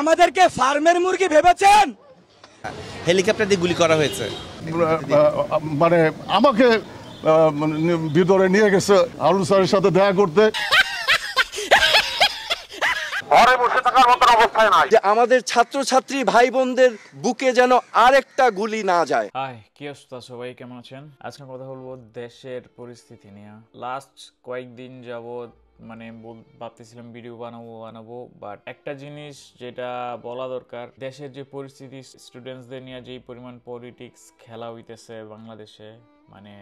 আমাদেরকে ফার্মের মুরগি ভেবেছেন? হেলিকপ্টার দিয়ে গুলি করা হয়েছে। মানে আমাকে ভিতরে নিয়ে গেছে আলু স্যারের সাথে দেখা করতে। ঘরে বসে থাকার মতন অবস্থায় নাই যে আমাদের ছাত্রছাত্রী ভাই বোনদের বুকে যেন আরেকটা গুলি না যায়। হাই, কি অবস্থা সবাই, কেমন আছেন? আজকে কথা বলবো দেশের পরিস্থিতি নিয়ে। লাস্ট কয়েকদিন যাবত মানে ভাবতেছিলাম ভিডিও বানাবো বাট একটা জিনিস যেটা বলা দরকার, দেশের যে পরিস্থিতি, স্টুডেন্টসদের নিয়ে যেই পরিমাণ পলিটিক্স খেলা হইতেছে বাংলাদেশে, মানে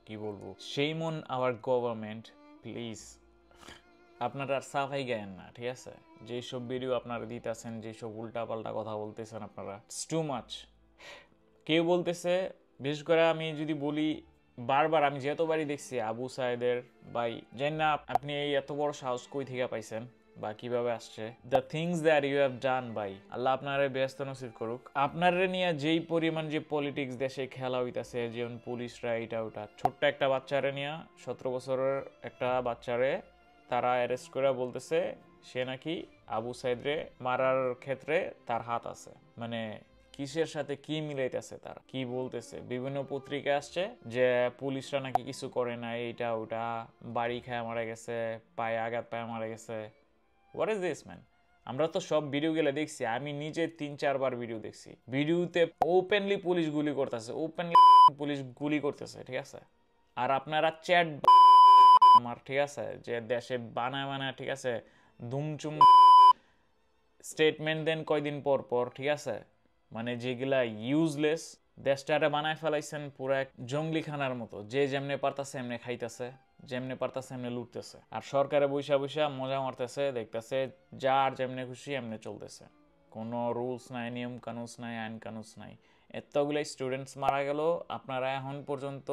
কি বলবো, same on our government. Please আপনারা সাফাই গায়েন না, ঠিক আছে? যেসব ভিডিও আপনারা দিতেছেন, যেসব উল্টাপাল্টা কথা বলতেছেন আপনারা, ইটস টু মাচ। কেউ বলতেছে, বিশেষ করে আমি যদি বলি, বারবার আমি যতবারই দেখছি আবু সাইদের ভাই, জানি না আপনি এই এত বড় সাহস কই থেকে পাইছেন বা কিভাবে আসছে। The things that you have done ভাই, আল্লাহ আপনারে ব্যস্ত নসিব করুক। আপনারে নিয়ে যেই পরিমাণ যে পলিটিক্স দেশে খেলা হইতাছে, যেমন পুলিশরা এটা ওটা, ছোট্ট একটা বাচ্চারে নিয়ে, 17 বছরের একটা বাচ্চারে তারা অ্যারেস্ট করে বলতেছে সে নাকি আবু সাইদরে মারার ক্ষেত্রে তার হাত আছে। মানে কিসের সাথে কি মিলাইতেছে, তারা কি বলতেছে? বিভিন্ন পত্রিকা আসছে যে পুলিশরা নাকি কিছু করে না, এইটা ওটা, বাড়ি খায় মারা গেছে, পায়ে আঘাত পায়ে মারা গেছে। What is this man? আমরা তো সব ভিডিও গুলো দেখছি, আমি নিজে 3-4 বার ভিডিও দেখছি। ভিডিওতে ওপেনলি পুলিশ গুলি করতেছে, পুলিশ গুলি করতেছে, ঠিক আছে? আর আপনারা চ্যাট আমার, ঠিক আছে, যে দেশে বানায়, ঠিক আছে, ধুমচুম স্টেটমেন্ট দেন কয়দিন পর পর, ঠিক আছে? মানে যেগুলা ইউজলেস, দেশটারে বানায় ফেলাইছেন পুরো এক জঙ্গলিখানার মতো। যে যেমনে পারতাছে এমনি খাইতেছে, যেমনে পারতাছে এমনি লুটতেছে, আর সরকারে বৈশা মজা মারতেছে, দেখতেছে যার যেমনে খুশি এমনি চলতেছে। কোনো রুলস নাই, নিয়ম কানুন নাই, আইন কানুন নাই। এতগুলো স্টুডেন্টস মারা গেল, আপনারা এখন পর্যন্ত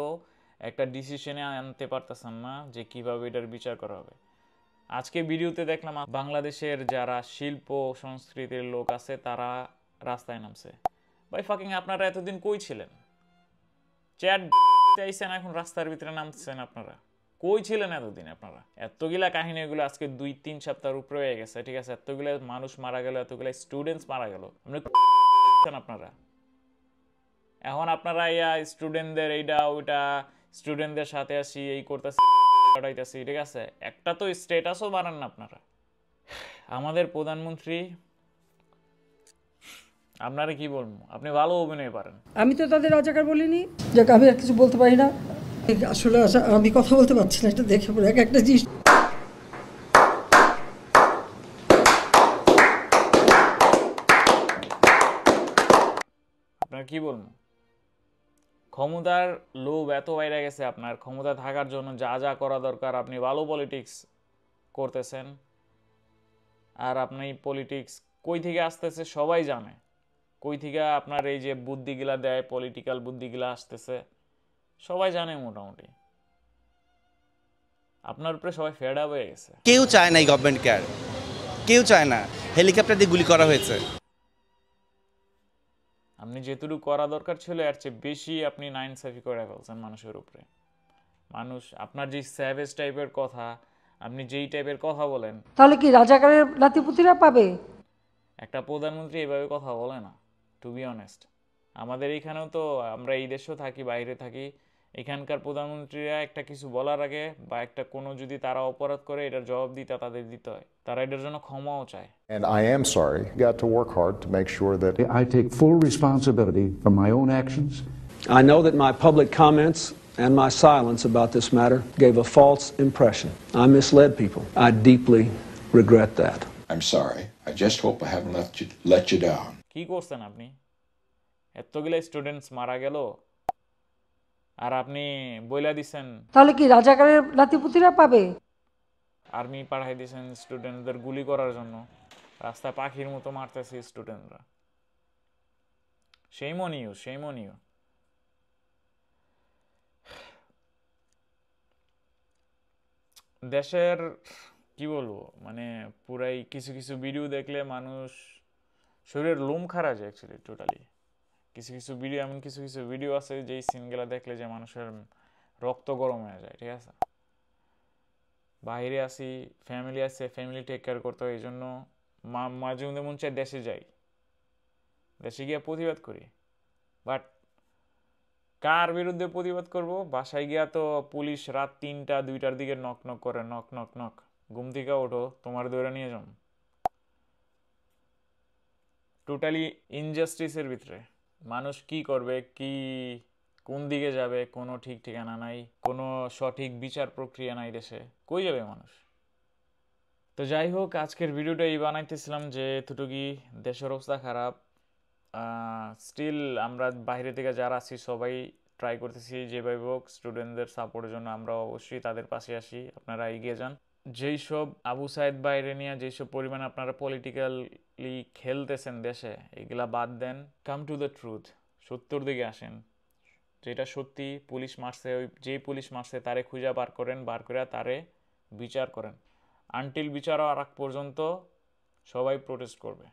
একটা ডিসিশনে আনতে পারতেছেন না যে কিভাবে এটার বিচার করা হবে। আজকে ভিডিওতে দেখলাম বাংলাদেশের যারা শিল্প সংস্কৃতির লোক আছে তারা রাস্তায় নামছে। ভাই ফাকিং আপনারা এতদিন কই ছিলেন? চ্যাট আইছেন, এখন রাস্তার ভিতরে নামছেন। আপনারা কই ছিলেন এতদিন? আপনারা এতগুলা কাহিনী, এগুলো আজকে 2-3 সপ্তাহের উপরে হয়ে গেছে, ঠিক আছে? এতগুলো মানুষ মারা গেল, এতগুলো স্টুডেন্টস মারা গেল, আপনারা এখন আপনারা ইয়া স্টুডেন্টদের এইটা ওইটা, স্টুডেন্টদের সাথে আসি, এই করতেছি, ঠিক আছে? একটা তো স্ট্যাটাসও বানান না আপনারা। আমাদের প্রধানমন্ত্রী, আপনারা কি বলবো, আপনি ভালো অভিনয় পারেন। আমি তো তাদের রাজাকার বলিনি, যাক আমি আর কিছু বলতে পারি না। আসলে আমি কথা বলতে পারছি না, এটা দেখে পড়ে একটা জিনিস। আপনার কি বলবো, ক্ষমতার লোভ এত বাইরে গেছে আপনার। ক্ষমতা থাকার জন্য যা যা করা দরকার আপনি ভালো পলিটিক্স করতেছেন, আর আপনি পলিটিক্স কই থেকে আসতেছে সবাই জানে। কই থেকে আপনার এই যে বুদ্ধিগুলা দেয়, পলিটিক্যাল বুদ্ধিগুলা আসতেছে সবাই জানে মোটামুটি। আপনার উপরে সবাই ফেড আপ হয়ে গেছে। কেউ চায় না এই গভর্নমেন্ট কেয়ার, কেউ চায় না। হেলিকপ্টার দিয়ে গুলি করা হয়েছে। আপনি যেটুকু করা দরকার ছিল এর চেয়ে বেশি আপনি নাইনসাফি করে ফেলছেন মানুষের উপরে। মানুষ আপনার যে স্যাভেজ টাইপের কথা, আপনি যেই টাইপের কথা বলেন, তাহলে কি রাজাকারের নাতিপুতিরা পাবে? একটা প্রধানমন্ত্রী এভাবে কথা বলে না, টু বি অনেস্ট। আমাদের এইখানেও তো, আমরা এই দেশেও থাকি, বাইরে থাকি, এখানকার প্রধানমন্ত্রীরা একটা কিছু বলার আগে বা একটা কোনো যদি তারা অপরাধ করে এটার জবাব তাদের দিতে হয়, তারা এটার জন্য ক্ষমাও চায়। And I am sorry, got to work hard to make sure that I take full responsibility for my own actions. I know that my public comments and my silence about this matter gave a false impression. I misled people. I deeply regret that. I'm sorry. I just hope I haven't let you down. কি করছেন আপনি? এতগুলো students মারা গেল আর আপনি বইলা দিছেন তাহলে কি রাজাকারের নাতিপুতিরা পাবে? আর্মি পাঠাই দিয়েছেন স্টুডেন্টদের গুলি করার জন্য, রাস্তায় পাখির মতো মারতেছে স্টুডেন্টরা। shame on you, shame on you. দেশের কি বলবো, মানে পুরাই কিছু কিছু ভিডিও দেখলে মানুষ শরীরের লোম খাড়া যায় অ্যাকচুয়ালি টোটালি। কিছু কিছু ভিডিও, এমন কিছু কিছু ভিডিও আছে যেই সিনগুলো দেখলে যে মানুষের রক্ত গরম হয়ে যায়, ঠিক আছে? বাইরে আসি, ফ্যামিলি আছে, ফ্যামিলি টেক কেয়ার করতে হয়, এই জন্য মাঝে মধ্যে মন চায় দেশে যাই, দেশে গিয়ে প্রতিবাদ করি। বাট কার বিরুদ্ধে প্রতিবাদ করব? বাসায় গিয়া তো পুলিশ রাত 3টা 2টার দিকে নক নক করে, নক নক নক, ঘুম থেকে ওঠো, তোমার ধরে নিয়ে যাও। টোটালি ইনজাস্টিসের ভিতরে মানুষ কি করবে, কি কোন দিকে যাবে, কোনো ঠিক ঠিকানা নাই, কোনো সঠিক বিচার প্রক্রিয়া নাই দেশে, কই যাবে মানুষ? তো যাই হোক, আজকের ভিডিওটা এই বানাইতেছিলাম যে এতটুকুই, দেশের অবস্থা খারাপ। স্টিল আমরা বাইরে থেকে যারা আছি সবাই ট্রাই করতেছি যেভাবে হোক স্টুডেন্টদের সাপোর্টের জন্য। আমরা অবশ্যই তাদের পাশে আসি, আপনারা এগিয়ে যান। যেই সব আবু সাইদ বাইরে নিয়ে যেসব পরিমাণে আপনারা পলিটিক্যালি খেলতেছেন দেশে, এগুলা বাদ দেন, কাম টু দ্য ট্রুথ, সত্যর দিকে আসেন। যেটা সত্যি, পুলিশ মারছে, ওই যেই পুলিশ মারছে তারে খুঁজে বার করেন, বার করে তারে বিচার করেন। আনটিল বিচার হওয়ার আগ পর্যন্ত সবাই প্রোটেস্ট করবে।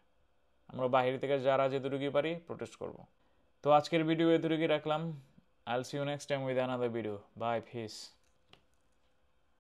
আমরা বাইরে থেকে যারা যেটুকুই পারি প্রোটেস্ট করব। তো আজকের ভিডিও এতটুকুই রাখলাম। I'll see you next time with another video. Bye, peace.